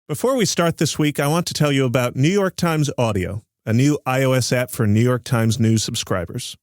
Before we start this week, I want to tell you about New York Times Audio, a new iOS app for New York Times News subscribers.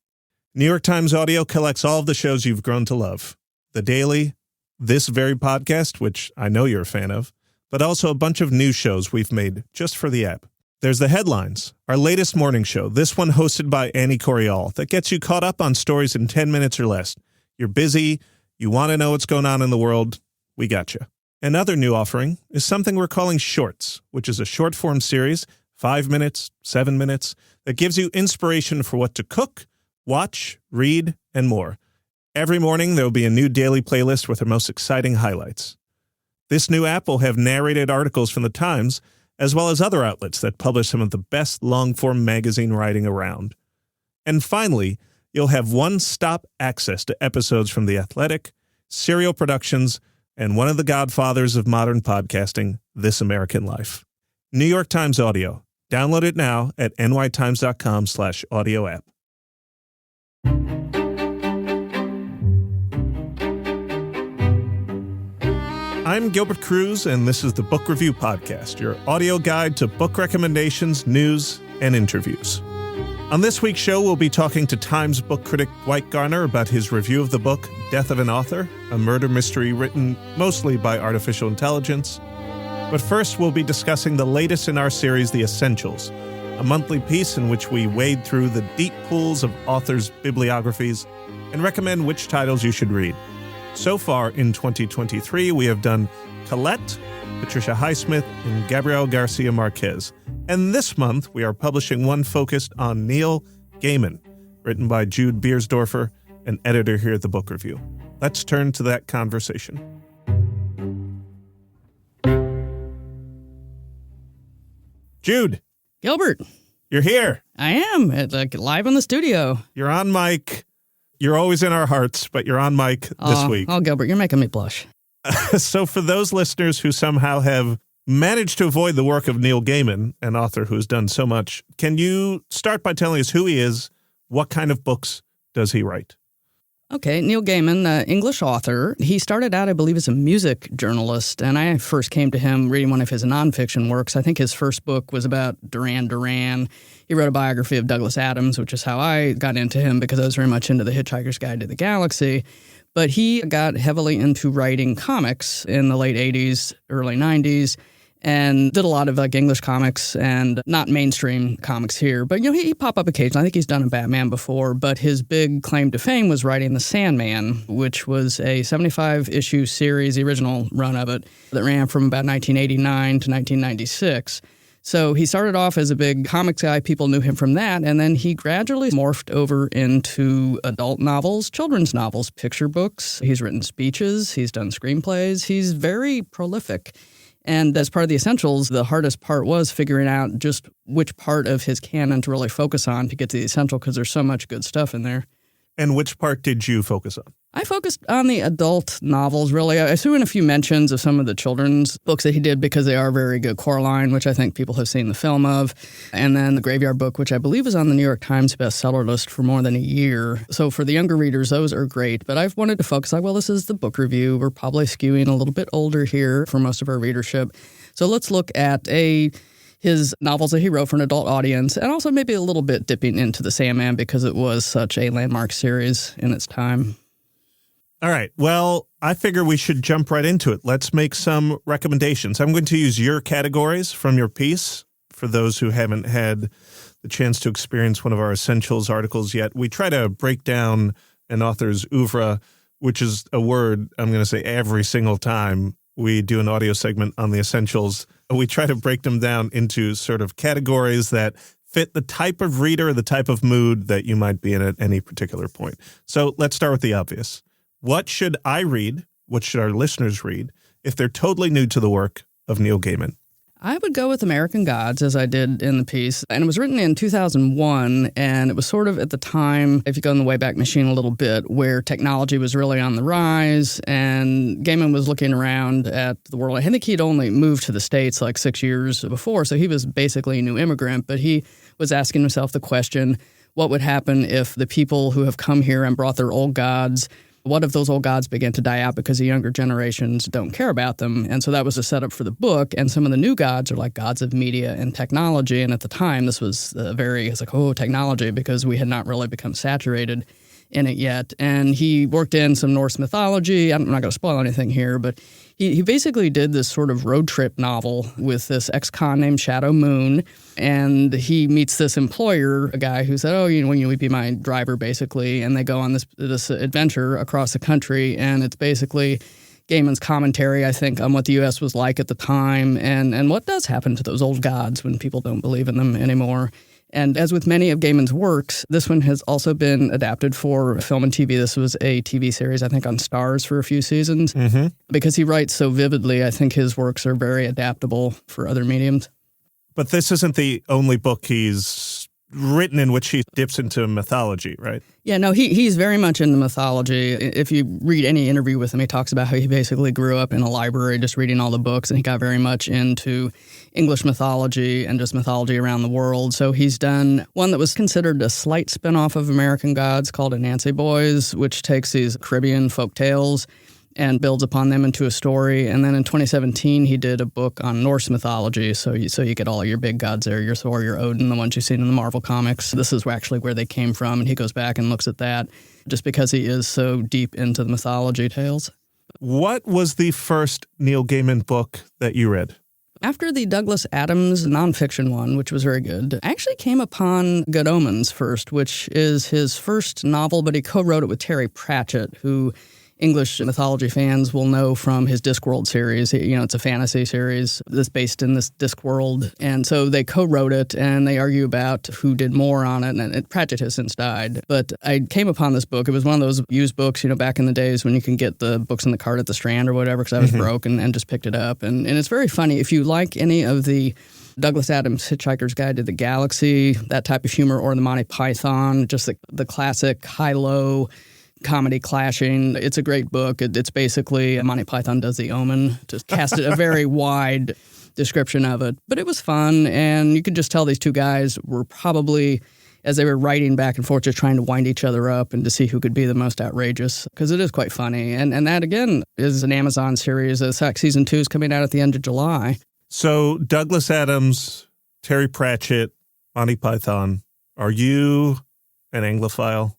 New York Times Audio collects all of the shows you've grown to love. The Daily, this very podcast, which I know you're a fan of, but also a bunch of new shows we've made just for the app. There's The Headlines, our latest morning show, this one hosted by Annie Coriol, that gets you caught up on stories in 10 minutes or less. You're busy, you want to know what's going on in the world, we got you. Another new offering is something we're calling Shorts, which is a short-form series, 5 minutes, 7 minutes, that gives you inspiration for what to cook, watch, read, and more. Every morning, there will be a new daily playlist with our most exciting highlights. This new app will have narrated articles from the Times, as well as other outlets that publish some of the best long-form magazine writing around. And finally, you'll have one-stop access to episodes from The Athletic, Serial Productions, and one of the godfathers of modern podcasting, This American Life. New York Times Audio. Download it now at nytimes.com/audio app. I'm Gilbert Cruz, and this is the Book Review Podcast, your audio guide to book recommendations, news, and interviews. On this week's show, we'll be talking to Times book critic Dwight Garner about his review of the book Death of an Author, a murder mystery written mostly by artificial intelligence. But first, we'll be discussing the latest in our series, The Essentials, a monthly piece in which we wade through the deep pools of authors' bibliographies and recommend which titles you should read. So far in 2023, we have done Colette, Patricia Highsmith, and Gabriel Garcia Marquez. And this month, we are publishing one focused on Neil Gaiman, written by Jude Biersdorfer, an editor here at the Book Review. Let's turn to that conversation. Jude. Gilbert. You're here. I am, live in the studio. You're on mic. You're always in our hearts, but you're on mic this week. Oh, Gilbert, you're making me blush. So for those listeners who somehow have managed to avoid the work of Neil Gaiman, an author who's done so much, can you start by telling us who he is? What kind of books does he write? Okay, Neil Gaiman, English author. He started out, I believe, as a music journalist, and I first came to him reading one of his nonfiction works. I think his first book was about Duran Duran. He wrote a biography of Douglas Adams, which is how I got into him because I was very much into The Hitchhiker's Guide to the Galaxy. But he got heavily into writing comics in the late 80s, early 90s, and did a lot of English comics and not mainstream comics here. But, he pop up occasionally. I think he's done a Batman before, but his big claim to fame was writing The Sandman, which was a 75-issue series, the original run of it, that ran from about 1989 to 1996. So he started off as a big comics guy. People knew him from that. And then he gradually morphed over into adult novels, children's novels, picture books. He's written speeches. He's done screenplays. He's very prolific. And as part of The Essentials, the hardest part was figuring out just which part of his canon to really focus on to get to the essential, because there's so much good stuff in there. And which part did you focus on? I focused on the adult novels, really. I threw in a few mentions of some of the children's books that he did because they are very good. Coraline, which I think people have seen the film of, and then The Graveyard Book, which I believe is on the New York Times bestseller list for more than a year. So for the younger readers, those are great. But I've wanted to focus, this is the book review. We're probably skewing a little bit older here for most of our readership. So let's look at his novels that he wrote for an adult audience, and also maybe a little bit dipping into The Sandman because it was such a landmark series in its time. All right. Well, I figure we should jump right into it. Let's make some recommendations. I'm going to use your categories from your piece for those who haven't had the chance to experience one of our Essentials articles yet. We try to break down an author's oeuvre, which is a word I'm going to say every single time we do an audio segment on The Essentials. We try to break them down into sort of categories that fit the type of reader, the type of mood that you might be in at any particular point. So let's start with the obvious. What should I read? What should our listeners read if they're totally new to the work of Neil Gaiman? I would go with American Gods, as I did in the piece. And it was written in 2001, and it was sort of at the time, if you go in the Wayback Machine a little bit, where technology was really on the rise, and Gaiman was looking around at the world. I think he'd only moved to the States 6 years before, so he was basically a new immigrant, but he was asking himself the question, what would happen if the people who have come here and brought their old gods what if those old gods begin to die out because the younger generations don't care about them? And so that was a setup for the book. And some of the new gods are like gods of media and technology. And at the time, this was it's like, oh, technology, because we had not really become saturated in it yet. And he worked in some Norse mythology. I'm not going to spoil anything here, but he basically did this sort of road trip novel with this ex-con named Shadow Moon. And he meets this employer, a guy who said, oh, will you be my driver, basically? And they go on this adventure across the country. And it's basically Gaiman's commentary, I think, on what the U.S. was like at the time and what does happen to those old gods when people don't believe in them anymore. And as with many of Gaiman's works, this one has also been adapted for film and TV. This was a TV series, I think, on Stars for a few seasons. Mm-hmm. Because he writes so vividly, I think his works are very adaptable for other mediums. But this isn't the only book he's written in which he dips into mythology, right? Yeah, no, he's very much into mythology. If you read any interview with him, he talks about how he basically grew up in a library just reading all the books, and he got very much into English mythology and just mythology around the world. So he's done one that was considered a slight spinoff of American Gods called Anansi Boys, which takes these Caribbean folk tales and builds upon them into a story. And then in 2017, he did a book on Norse mythology. So you get all your big gods there, your Thor, your Odin, the ones you've seen in the Marvel comics. This is actually where they came from, and he goes back and looks at that just because he is so deep into the mythology tales. What was the first Neil Gaiman book that you read? After the Douglas Adams nonfiction one, which was very good, I actually came upon Good Omens first, which is his first novel, but he co-wrote it with Terry Pratchett, who English mythology fans will know from his Discworld series. It's a fantasy series that's based in this Discworld. And so they co-wrote it, and they argue about who did more on it. And Pratchett has since died. But I came upon this book. It was one of those used books, back in the days when you can get the books in the cart at the Strand or whatever, because I was broke and just picked it up. And it's very funny. If you like any of the Douglas Adams' Hitchhiker's Guide to the Galaxy, that type of humor, or the Monty Python, just the classic high-low comedy clashing. It's a great book. It's basically Monty Python does the Omen, just casted a very wide description of it. But it was fun, and you could just tell these two guys were probably, as they were writing back and forth, just trying to wind each other up and to see who could be the most outrageous, because it is quite funny. And that, again, is an Amazon series. Season 2 is coming out at the end of July. So Douglas Adams, Terry Pratchett, Monty Python. Are you an Anglophile?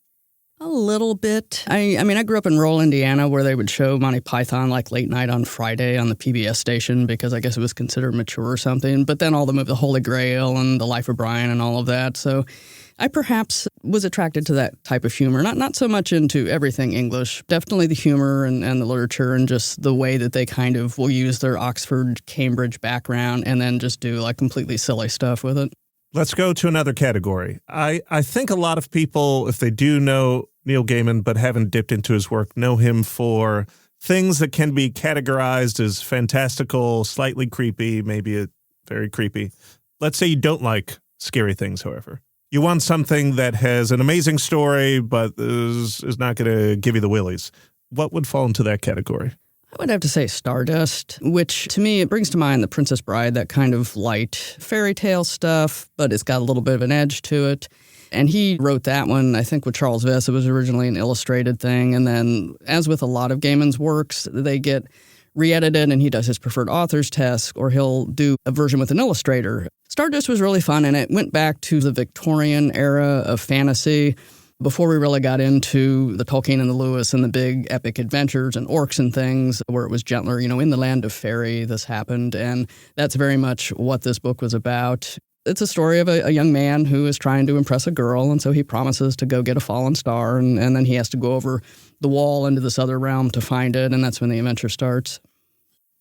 A little bit. I grew up in rural Indiana where they would show Monty Python like late night on Friday on the PBS station because I guess it was considered mature or something. But then all the Holy Grail and The Life of Brian and all of that. So I perhaps was attracted to that type of humor. Not so much into everything English. Definitely the humor and the literature and just the way that they kind of will use their Oxford, Cambridge background and then just do like completely silly stuff with it. Let's go to another category. I think a lot of people, if they do know Neil Gaiman but haven't dipped into his work, know him for things that can be categorized as fantastical, slightly creepy, maybe very creepy. Let's say you don't like scary things, however. You want something that has an amazing story but is not going to give you the willies. What would fall into that category? I would have to say Stardust, which to me, it brings to mind The Princess Bride, that kind of light fairy tale stuff, but it's got a little bit of an edge to it. And he wrote that one, I think, with Charles Vess. It was originally an illustrated thing. And then, as with a lot of Gaiman's works, they get re-edited and he does his preferred author's test, or he'll do a version with an illustrator. Stardust was really fun, and it went back to the Victorian era of fantasy, before we really got into the Tolkien and the Lewis and the big epic adventures and orcs and things, where it was gentler, in the land of fairy, this happened. And that's very much what this book was about. It's a story of a young man who is trying to impress a girl, and so he promises to go get a fallen star, and then he has to go over the wall into this other realm to find it, and that's when the adventure starts.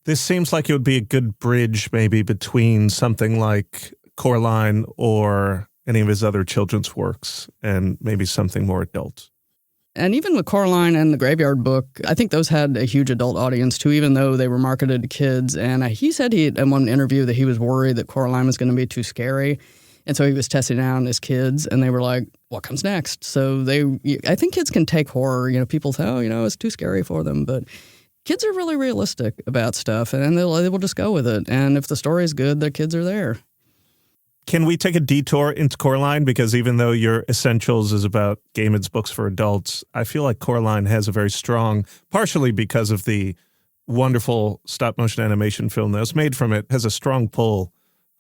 This seems like it would be a good bridge maybe between something like Coraline or any of his other children's works and maybe something more adult. And even with Coraline and the Graveyard Book, I think those had a huge adult audience too, even though they were marketed to kids. And he said in one interview that he was worried that Coraline was going to be too scary. And so he was testing it out his kids, and they were like, what comes next? So I think kids can take horror. People say, it's too scary for them. But kids are really realistic about stuff, and they will just go with it. And if the story is good, their kids are there. Can we take a detour into Coraline? Because even though your Essentials is about Gaiman's books for adults, I feel like Coraline has a very strong, partially because of the wonderful stop-motion animation film that was made from it, has a strong pull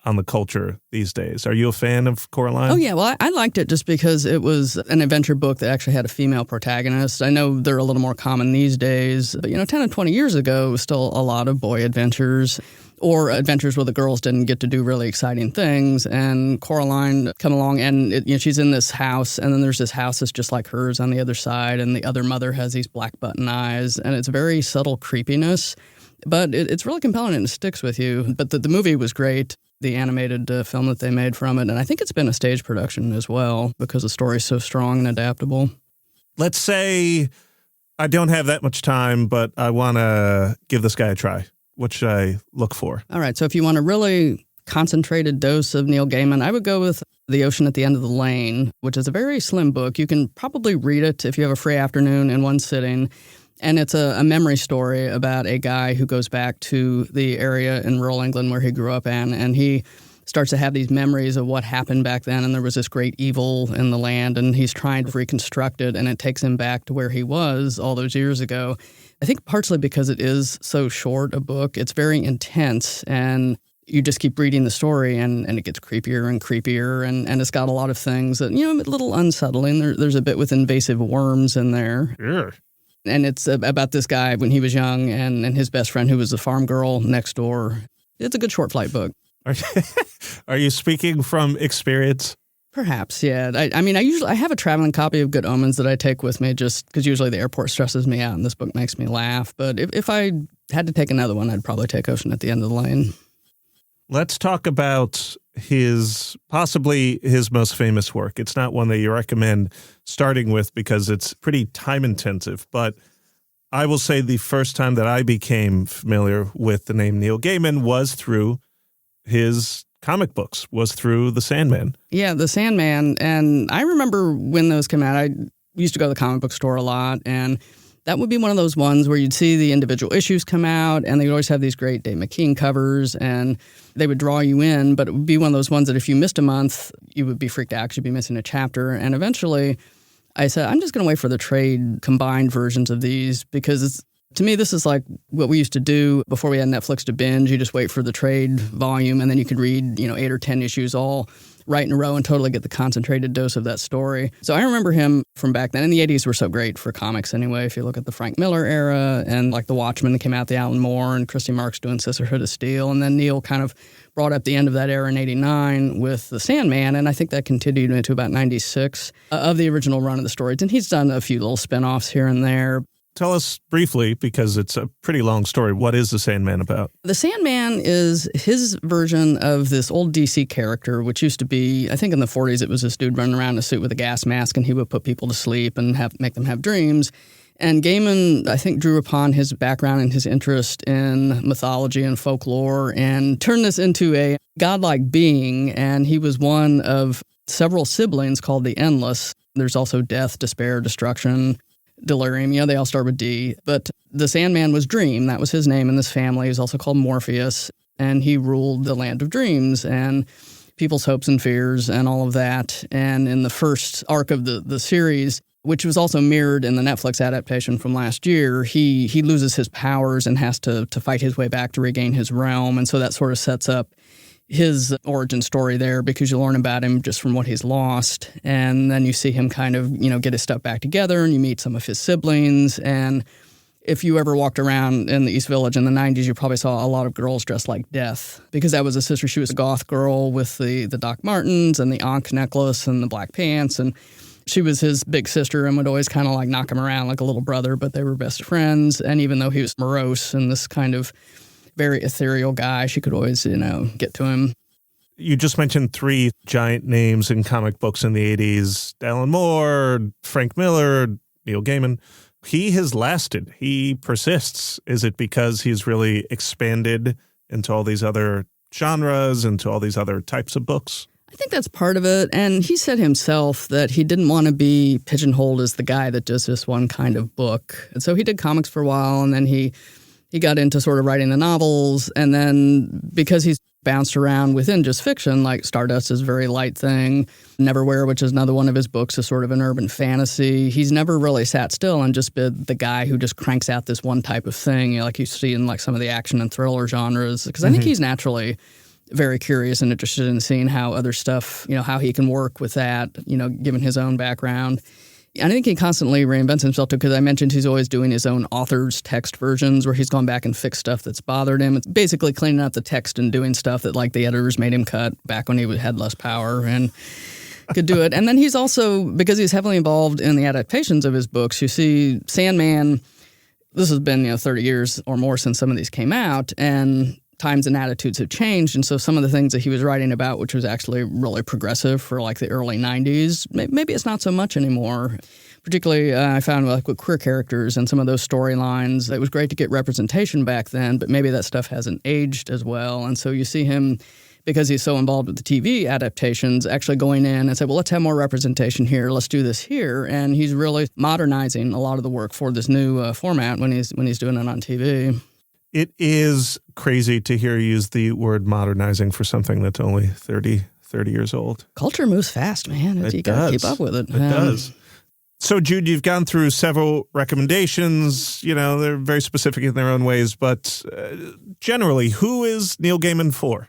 on the culture these days. Are you a fan of Coraline? Oh, yeah. Well, I liked it just because it was an adventure book that actually had a female protagonist. I know they're a little more common these days, but, 10 and 20 years ago, it was still a lot of boy adventures or adventures where the girls didn't get to do really exciting things. And Coraline come along and she's in this house, and then there's this house that's just like hers on the other side, and the other mother has these black button eyes, and it's very subtle creepiness. But it's really compelling and it sticks with you. But the movie was great, the animated film that they made from it. And I think it's been a stage production as well because the story's so strong and adaptable. Let's say I don't have that much time, but I want to give this guy a try. What should I look for? All right. So if you want a really concentrated dose of Neil Gaiman, I would go with The Ocean at the End of the Lane, which is a very slim book. You can probably read it if you have a free afternoon in one sitting. And it's a memory story about a guy who goes back to the area in rural England where he grew up in, and he starts to have these memories of what happened back then, and there was this great evil in the land, and he's trying to reconstruct it, and it takes him back to where he was all those years ago. I think partially because it is so short a book, it's very intense, and you just keep reading the story, and it gets creepier and creepier, and it's got a lot of things that, a little unsettling. There's a bit with invasive worms in there. Yeah. And it's about this guy when he was young and his best friend who was the farm girl next door. It's a good short flight book. Are you speaking from experience? Perhaps, yeah. I have a traveling copy of Good Omens that I take with me just because usually the airport stresses me out and this book makes me laugh. But if I had to take another one, I'd probably take Ocean at the End of the Lane. Let's talk about possibly his most famous work. It's not one that you recommend starting with because it's pretty time intensive, but I will say the first time that I became familiar with the name Neil Gaiman was through his comic books, was through The Sandman. Yeah, The Sandman. And I remember when those came out, I used to go to the comic book store a lot, and that would be one of those ones where you'd see the individual issues come out, and they'd always have these great Dave McKean covers, and they would draw you in, but it would be one of those ones that if you missed a month, you would be freaked out because you'd be missing a chapter. And eventually, I said, I'm just going to wait for the trade combined versions of these because to me, this is like what we used to do before we had Netflix to binge. You just wait for the trade volume, and then you could read 8 or 10 issues all right in a row and totally get the concentrated dose of that story. So I remember him from back then. And the 80s were so great for comics anyway. If you look at the Frank Miller era and like The Watchmen that came out, the Alan Moore and Stephen Marche doing Sisterhood of Steel. And then Neil kind of brought up the end of that era in 89 with The Sandman. And I think that continued into about 96 of the original run of the stories. And he's done a few little spinoffs here and there. Tell us briefly, because it's a pretty long story, what is The Sandman about? The Sandman is his version of this old DC character, which used to be, I think in the 40s, it was this dude running around in a suit with a gas mask, and he would put people to sleep and make them have dreams. And Gaiman, I think, drew upon his background and his interest in mythology and folklore and turned this into a godlike being. And he was one of several siblings called the Endless. There's also death, despair, destruction, delirium. They all start with D. But the Sandman was Dream. That was his name in this family. He was also called Morpheus. And he ruled the land of dreams and people's hopes and fears and all of that. And in the first arc of the series, which was also mirrored in the Netflix adaptation from last year, he loses his powers and has to fight his way back to regain his realm. And so that sort of sets up his origin story there because you learn about him just from what he's lost. And then you see him kind of, get his stuff back together, and you meet some of his siblings. And if you ever walked around in the East Village in the 90s, you probably saw a lot of girls dressed like Death because that was a sister. She was a goth girl with the Doc Martens and the Ankh necklace and the black pants. And she was his big sister and would always kind of like knock him around like a little brother, but they were best friends. And even though he was morose and this kind of very ethereal guy, she could always, get to him. You just mentioned 3 giant names in comic books in the 80s. Alan Moore, Frank Miller, Neil Gaiman. He has lasted. He persists. Is it because he's really expanded into all these other genres, into all these other types of books? I think that's part of it. And he said himself that he didn't want to be pigeonholed as the guy that does this one kind of book. And so he did comics for a while, and then he got into sort of writing the novels. And then because he's bounced around within just fiction, like Stardust is a very light thing. Neverwhere, which is another one of his books, is sort of an urban fantasy. He's never really sat still and just been the guy who just cranks out this one type of thing, like you see in like some of the action and thriller genres. Because I think he's naturally very curious and interested in seeing how other stuff, how he can work with that, given his own background. I think he constantly reinvents himself too, because I mentioned he's always doing his own author's text versions where he's gone back and fixed stuff that's bothered him. It's basically cleaning up the text and doing stuff that like the editors made him cut back when he had less power and could do it. And then he's also, because he's heavily involved in the adaptations of his books, you see Sandman, this has been 30 years or more since some of these came out, and times and attitudes have changed, and so some of the things that he was writing about, which was actually really progressive for like the early 90s, maybe it's not so much anymore. Particularly, I found like with queer characters and some of those storylines, it was great to get representation back then, but maybe that stuff hasn't aged as well. And so you see him, because he's so involved with the TV adaptations, actually going in and say, well, let's have more representation here. Let's do this here. And he's really modernizing a lot of the work for this new format when he's doing it on TV. It is crazy to hear you use the word modernizing for something that's only 30 years old. Culture moves fast, man. You got to keep up with it. It does. So, Jude, you've gone through several recommendations. They're very specific in their own ways, but generally, who is Neil Gaiman for?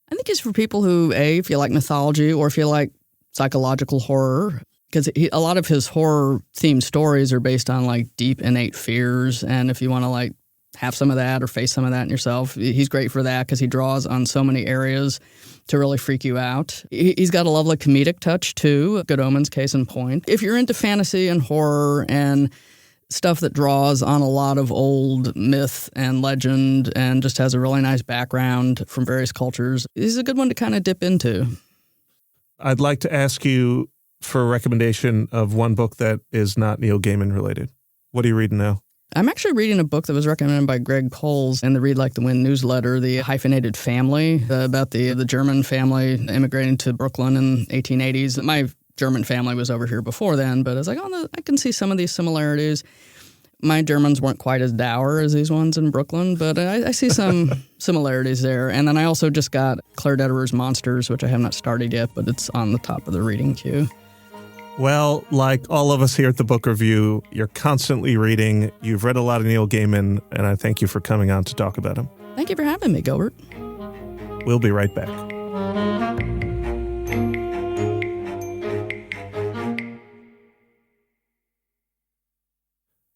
I think it's for people who, if you like mythology or if you like psychological horror, because a lot of his horror-themed stories are based on like deep, innate fears, and if you want to like have some of that or face some of that in yourself, he's great for that because he draws on so many areas to really freak you out. He's got a lovely comedic touch, too. Good Omens, case in point. If you're into fantasy and horror and stuff that draws on a lot of old myth and legend and just has a really nice background from various cultures, he's a good one to kind of dip into. I'd like to ask you for a recommendation of one book that is not Neil Gaiman related. What are you reading now? I'm actually reading a book that was recommended by Greg Coles in the Read Like the Wind newsletter, The Hyphenated Family, about the German family immigrating to Brooklyn in 1880s. My German family was over here before then, but I was like, I can see some of these similarities. My Germans weren't quite as dour as these ones in Brooklyn, but I see some similarities there. And then I also just got Claire Dederer's Monsters, which I have not started yet, but it's on the top of the reading queue. Well, like all of us here at the Book Review, you're constantly reading. You've read a lot of Neil Gaiman, and I thank you for coming on to talk about him. Thank you for having me, Gilbert. We'll be right back.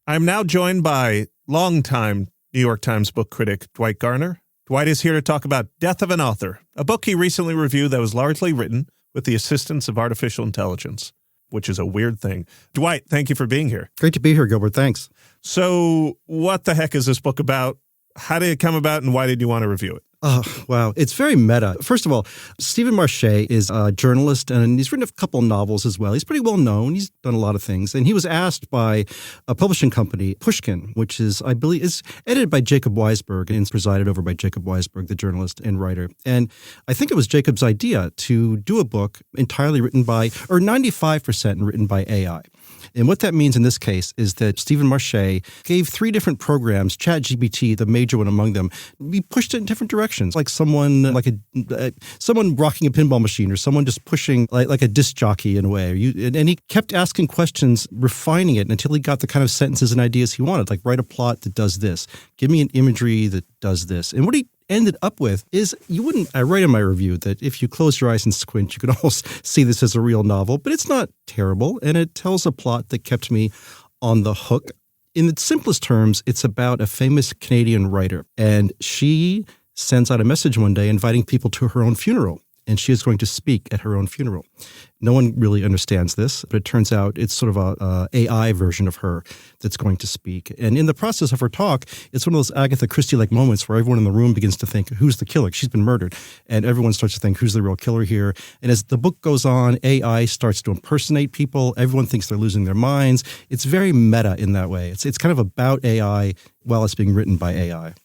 I'm now joined by longtime New York Times book critic Dwight Garner. Dwight is here to talk about Death of an Author, a book he recently reviewed that was largely written with the assistance of artificial intelligence, which is a weird thing. Dwight, thank you for being here. Great to be here, Gilbert. Thanks. So what the heck is this book about? How did it come about, and why did you want to review it? Oh, wow. It's very meta. First of all, Stephen Marche is a journalist, and he's written a couple of novels as well. He's pretty well known. He's done a lot of things. And he was asked by a publishing company, Pushkin, which is, I believe, is edited by Jacob Weisberg and is presided over by Jacob Weisberg, the journalist and writer. And I think it was Jacob's idea to do a book entirely written by, or 95% written by AI. And what that means in this case is that Stephen Marche gave 3 different programs, ChatGPT, the major one among them, be pushed in different directions, like someone someone rocking a pinball machine, or someone just pushing like a disc jockey in a way. And he kept asking questions, refining it until he got the kind of sentences and ideas he wanted, like write a plot that does this, give me an imagery that does this. And what he ended up with is, I write in my review that if you close your eyes and squint, you can almost see this as a real novel, but it's not terrible, and it tells a plot that kept me on the hook. In its simplest terms, it's about a famous Canadian writer, and she sends out a message one day inviting people to her own funeral, and she is going to speak at her own funeral. No one really understands this, but it turns out it's sort of a AI version of her that's going to speak. And in the process of her talk, it's one of those Agatha Christie-like moments where everyone in the room begins to think, who's the killer? She's been murdered. And everyone starts to think, who's the real killer here? And as the book goes on, AI starts to impersonate people. Everyone thinks they're losing their minds. It's very meta in that way. It's kind of about AI while it's being written by AI.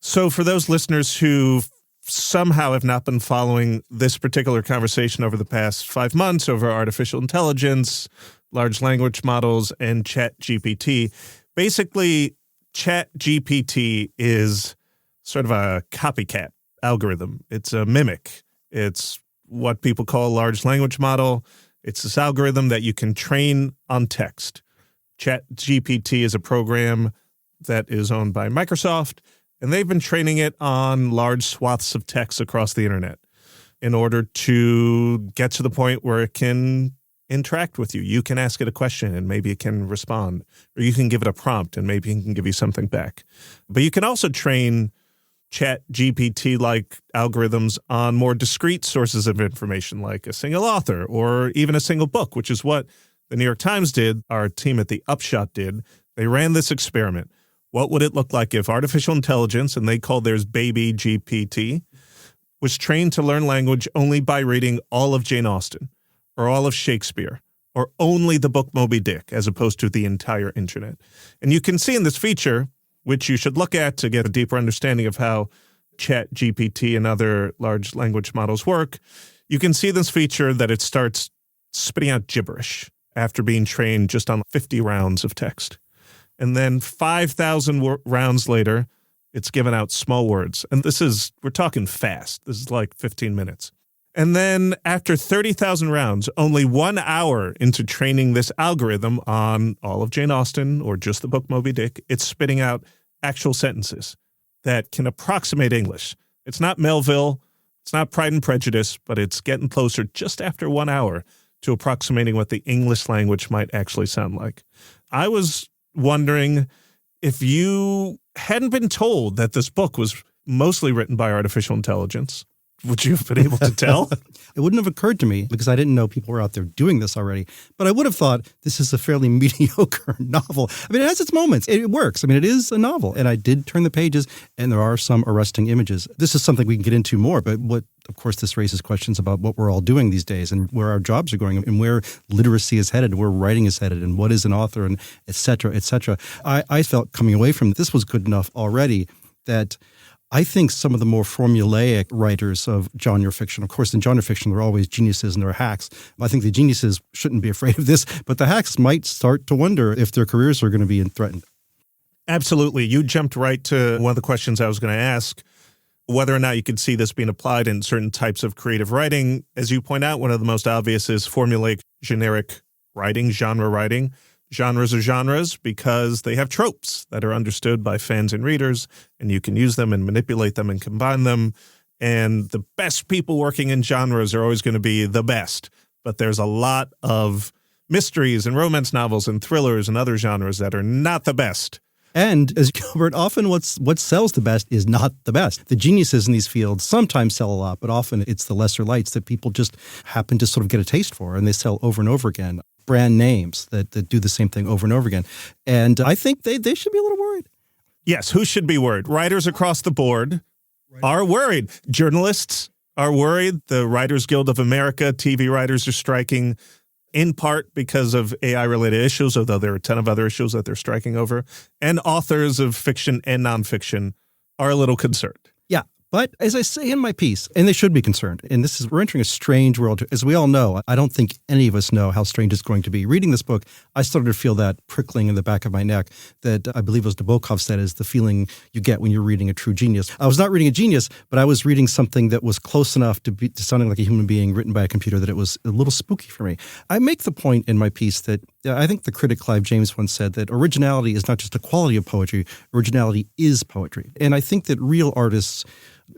So for those listeners who somehow have not been following this particular conversation over the past 5 months over artificial intelligence, large language models, and ChatGPT, basically ChatGPT is sort of a copycat algorithm. It's a mimic. It's what people call a large language model. It's this algorithm that you can train on text. ChatGPT is a program that is owned by Microsoft, and they've been training it on large swaths of text across the internet in order to get to the point where it can interact with you. You can ask it a question and maybe it can respond, or you can give it a prompt and maybe it can give you something back. But you can also train ChatGPT-like algorithms on more discrete sources of information, like a single author or even a single book, which is what the New York Times did, our team at the Upshot did. They ran this experiment. What would it look like if artificial intelligence, and they called theirs Baby GPT, was trained to learn language only by reading all of Jane Austen or all of Shakespeare or only the book Moby Dick as opposed to the entire internet? And you can see in this feature, which you should look at to get a deeper understanding of how ChatGPT and other large language models work, you can see this feature that it starts spitting out gibberish after being trained just on 50 rounds of text. And then 5,000 rounds later, it's given out small words. And we're talking fast. This is like 15 minutes. And then after 30,000 rounds, only 1 hour into training this algorithm on all of Jane Austen or just the book Moby Dick, it's spitting out actual sentences that can approximate English. It's not Melville, it's not Pride and Prejudice, but it's getting closer just after 1 hour to approximating what the English language might actually sound like. I was wondering if you hadn't been told that this book was mostly written by artificial intelligence, would you have been able to tell? It wouldn't have occurred to me because I didn't know people were out there doing this already. But I would have thought this is a fairly mediocre novel. I mean, it has its moments. It works. I mean, it is a novel. And I did turn the pages, and there are some arresting images. This is something we can get into more. But of course, this raises questions about what we're all doing these days and where our jobs are going and where literacy is headed, where writing is headed, and what is an author, and et cetera, et cetera. I felt coming away from this was good enough already that I think some of the more formulaic writers of genre fiction, of course, in genre fiction, there are always geniuses and there are hacks. I think the geniuses shouldn't be afraid of this, but the hacks might start to wonder if their careers are going to be threatened. Absolutely. You jumped right to one of the questions I was going to ask, whether or not you could see this being applied in certain types of creative writing. As you point out, one of the most obvious is formulaic generic writing, genre writing. Genres are genres because they have tropes that are understood by fans and readers, and you can use them and manipulate them and combine them. And the best people working in genres are always going to be the best. But there's a lot of mysteries and romance novels and thrillers and other genres that are not the best. And as Gilbert, often what sells the best is not the best. The geniuses in these fields sometimes sell a lot, but often it's the lesser lights that people just happen to sort of get a taste for, and they sell over and over again. Brand names that do the same thing over and over again. And I think they should be a little worried. Yes, who should be worried? Writers across the board are worried. Journalists are worried. The Writers Guild of America, TV writers are striking in part because of AI-related issues, although there are a ton of other issues that they're striking over. And authors of fiction and nonfiction are a little concerned. Yeah. But as I say in my piece, and they should be concerned, and we're entering a strange world. As we all know, I don't think any of us know how strange it's going to be. Reading this book, I started to feel that prickling in the back of my neck that I believe was Nabokov said is the feeling you get when you're reading a true genius. I was not reading a genius, but I was reading something that was close enough to sounding like a human being written by a computer that it was a little spooky for me. I make the point in my piece that I think the critic Clive James once said that originality is not just a quality of poetry, originality is poetry. And I think that real artists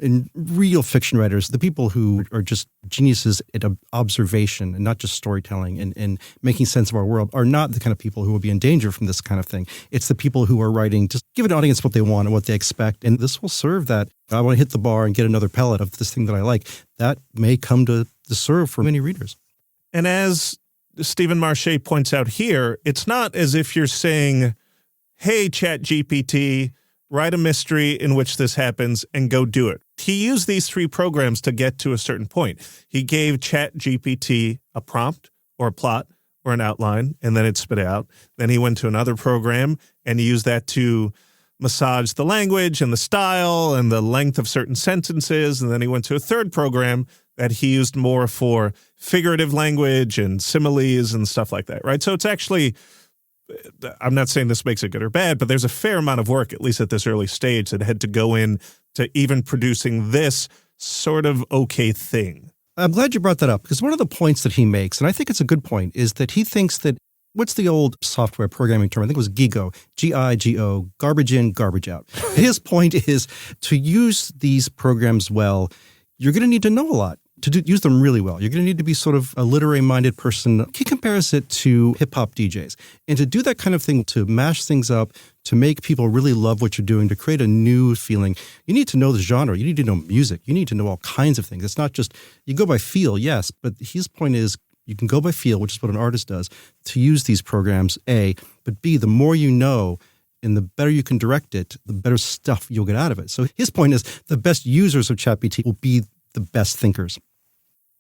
and real fiction writers, the people who are just geniuses at observation and not just storytelling and making sense of our world, are not the kind of people who will be in danger from this kind of thing. It's the people who are writing, just give an audience what they want and what they expect. And this will serve that. I want to hit the bar and get another pellet of this thing that I like. That may come to serve for many readers. And as Stephen Marche points out here, it's not as if you're saying, hey, ChatGPT, write a mystery in which this happens and go do it. He used these 3 programs to get to a certain point. He gave ChatGPT a prompt or a plot or an outline, and then it spit out. Then he went to another program and he used that to massage the language and the style and the length of certain sentences. And then he went to a third program that he used more for figurative language and similes and stuff like that, right? So it's actually, I'm not saying this makes it good or bad, but there's a fair amount of work, at least at this early stage, that had to go in to even producing this sort of okay thing. I'm glad you brought that up, because one of the points that he makes, and I think it's a good point, is that he thinks that, what's the old software programming term? I think it was GIGO, G-I-G-O, garbage in, garbage out. His point is to use these programs well, you're going to need to know a lot. To use them really well, you're going to need to be sort of a literary-minded person. He compares it to hip-hop DJs. And to do that kind of thing, to mash things up, to make people really love what you're doing, to create a new feeling, you need to know the genre. You need to know music. You need to know all kinds of things. It's not just, you go by feel, yes, but his point is you can go by feel, which is what an artist does, to use these programs, A, but B, the more you know, and the better you can direct it, the better stuff you'll get out of it. So his point is the best users of ChatGPT will be the best thinkers.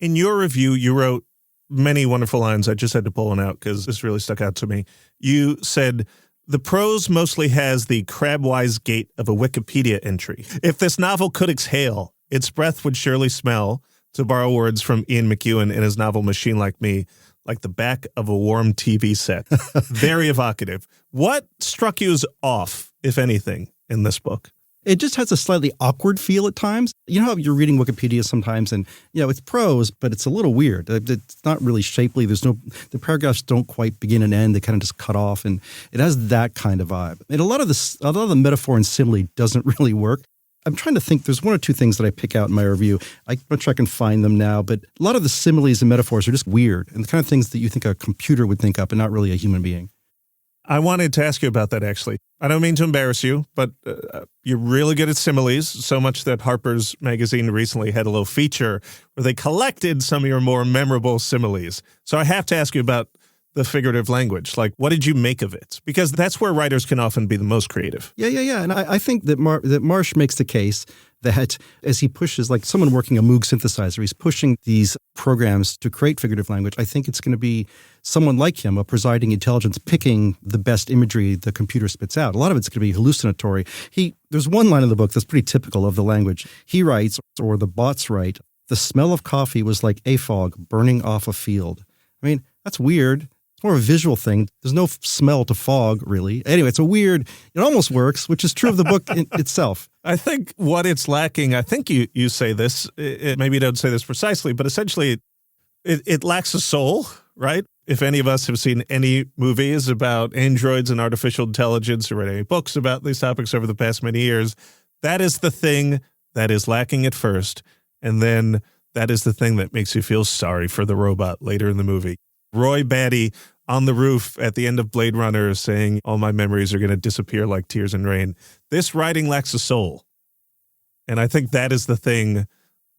In your review, you wrote many wonderful lines. I just had to pull one out because this really stuck out to me. You said, the prose mostly has the crabwise gait of a Wikipedia entry. If this novel could exhale, its breath would surely smell, to borrow words from Ian McEwan in his novel Machine Like Me, like the back of a warm TV set. Very evocative. What struck you as off, if anything, in this book? It just has a slightly awkward feel at times. You know how you're reading Wikipedia sometimes and, it's prose, but it's a little weird. It's not really shapely. The paragraphs don't quite begin and end. They kind of just cut off, and it has that kind of vibe. And a lot of the metaphor and simile doesn't really work. I'm trying to think. There's one or two things that I pick out in my review. I'm not sure I can find them now, but a lot of the similes and metaphors are just weird and the kind of things that you think a computer would think up and not really a human being. I wanted to ask you about that, actually. I don't mean to embarrass you, but you're really good at similes, so much that Harper's Magazine recently had a little feature where they collected some of your more memorable similes. So I have to ask you about the figurative language. Like, what did you make of it? Because that's where writers can often be the most creative. Yeah. And I think that Marche makes the case that as he pushes, like someone working a Moog synthesizer, he's pushing these programs to create figurative language. I think it's going to be someone like him, a presiding intelligence, picking the best imagery the computer spits out. A lot of it's going to be hallucinatory. There's one line in the book that's pretty typical of the language. He writes, or the bots write, the smell of coffee was like a fog burning off a field. I mean, that's weird. It's more of a visual thing. There's no smell to fog, really. Anyway, it's it almost works, which is true of the book itself. I think what it's lacking, I think you say this, maybe you don't say this precisely, but essentially it lacks a soul, right? If any of us have seen any movies about androids and artificial intelligence or read any books about these topics over the past many years, that is the thing that is lacking at first. And then that is the thing that makes you feel sorry for the robot later in the movie. Roy Batty on the roof at the end of Blade Runner saying, all my memories are going to disappear like tears in rain. This writing lacks a soul. And I think that is the thing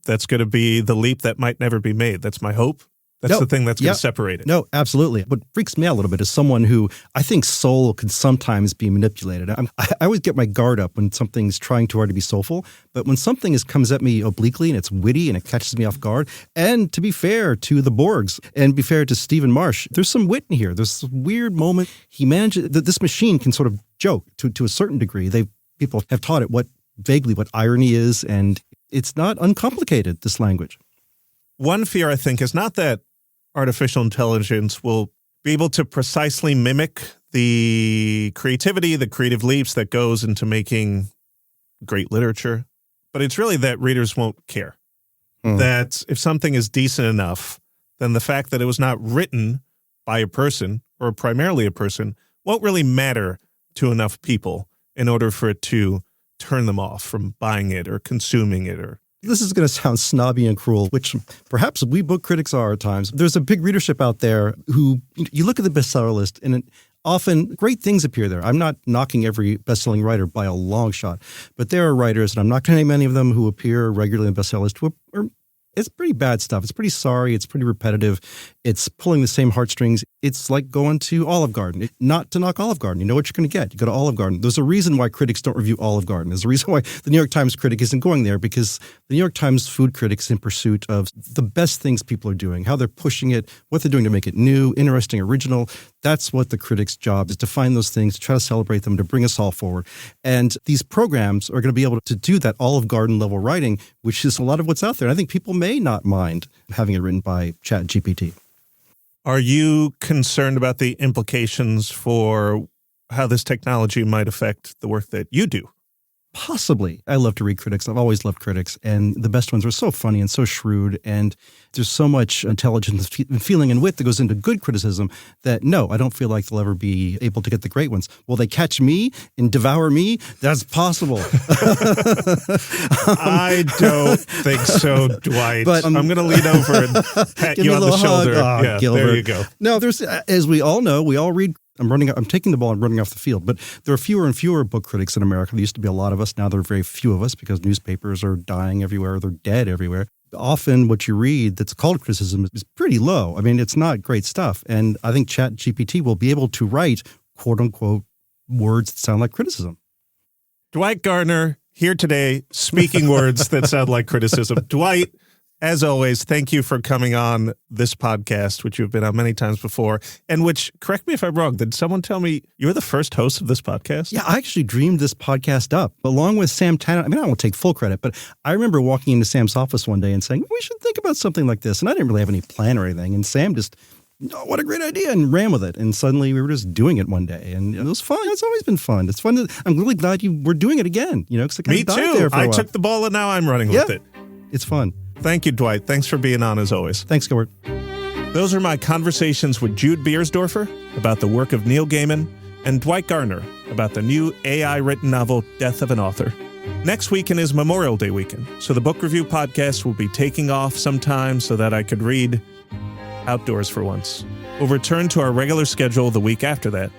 that's going to be the leap that might never be made. That's my hope. That's the thing that's going to separate it. No, absolutely. What freaks me out a little bit is someone who I think soul can sometimes be manipulated. I always get my guard up when something's trying too hard to be soulful. But when something comes at me obliquely and it's witty and it catches me off guard, and to be fair to the Borgs and be fair to Stephen Marche, there's some wit in here. There's this weird moment. He manages that this machine can sort of joke to a certain degree. People have taught it vaguely what irony is, and it's not uncomplicated, this language. One fear, I think, is not that artificial intelligence will be able to precisely mimic the creativity, the creative leaps that goes into making great literature, but it's really that readers won't care. That if something is decent enough, then the fact that it was not written by a person, or primarily a person, won't really matter to enough people in order for it to turn them off from buying it or consuming it. Or this is going to sound snobby and cruel, which perhaps we book critics are at times. There's a big readership out there who, you look at the bestseller list, and often great things appear there. I'm not knocking every best-selling writer by a long shot, but there are writers, and I'm not going to name any of them, who appear regularly in bestseller list, it's pretty bad stuff. It's pretty sorry. It's pretty repetitive. It's pulling the same heartstrings. It's like going to Olive Garden. Not to knock Olive Garden. You know what you're going to get. You go to Olive Garden. There's a reason why critics don't review Olive Garden. There's a reason why the New York Times critic isn't going there, because the New York Times food critic is in pursuit of the best things people are doing, how they're pushing it, what they're doing to make it new, interesting, original. That's what the critic's job is, to find those things, to try to celebrate them, to bring us all forward. And these programs are going to be able to do that Olive Garden level writing, which is a lot of what's out there. And I think people may not mind having it written by ChatGPT. Are you concerned about the implications for how this technology might affect the work that you do? Possibly. I love to read critics. I've always loved critics. And the best ones are so funny and so shrewd. And there's so much intelligence and feeling and wit that goes into good criticism that, no, I don't feel like they'll ever be able to get the great ones. Will they catch me and devour me? That's possible. I don't think so, Dwight. But I'm going to lean over and pat you on the shoulder. Oh, Gilbert. There you go. No, there's, as we all know, we all read. I'm taking the ball and running off the field. But there are fewer and fewer book critics in America. There used to be a lot of us. Now there are very few of us because newspapers are dying everywhere. They're dead everywhere. Often what you read that's called criticism is pretty low. I mean, it's not great stuff. And I think ChatGPT will be able to write, quote unquote, words that sound like criticism. Dwight Garner here today, speaking words that sound like criticism. Dwight, as always, thank you for coming on this podcast, which you've been on many times before, and which, correct me if I'm wrong, did someone tell me you were the first host of this podcast? Yeah, I actually dreamed this podcast up, along with Sam Tannen. I mean, I won't take full credit, but I remember walking into Sam's office one day and saying, we should think about something like this. And I didn't really have any plan or anything. And Sam just, oh, what a great idea, and ran with it. And suddenly we were just doing it one day. And it was fun. It's always been fun. It's fun. I'm really glad you were doing it again, because it kind of died there for a while. I took the ball and now I'm running with it. It's fun. Thank you, Dwight. Thanks for being on as always. Thanks, Gilbert. Those are my conversations with Jude Biersdorfer about the work of Neil Gaiman and Dwight Garner about the new AI-written novel, Death of an Author. Next weekend is Memorial Day weekend, so the book review podcast will be taking off sometime so that I could read outdoors for once. We'll return to our regular schedule the week after that.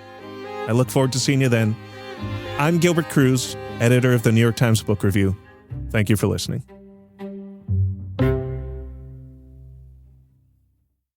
I look forward to seeing you then. I'm Gilbert Cruz, editor of the New York Times Book Review. Thank you for listening.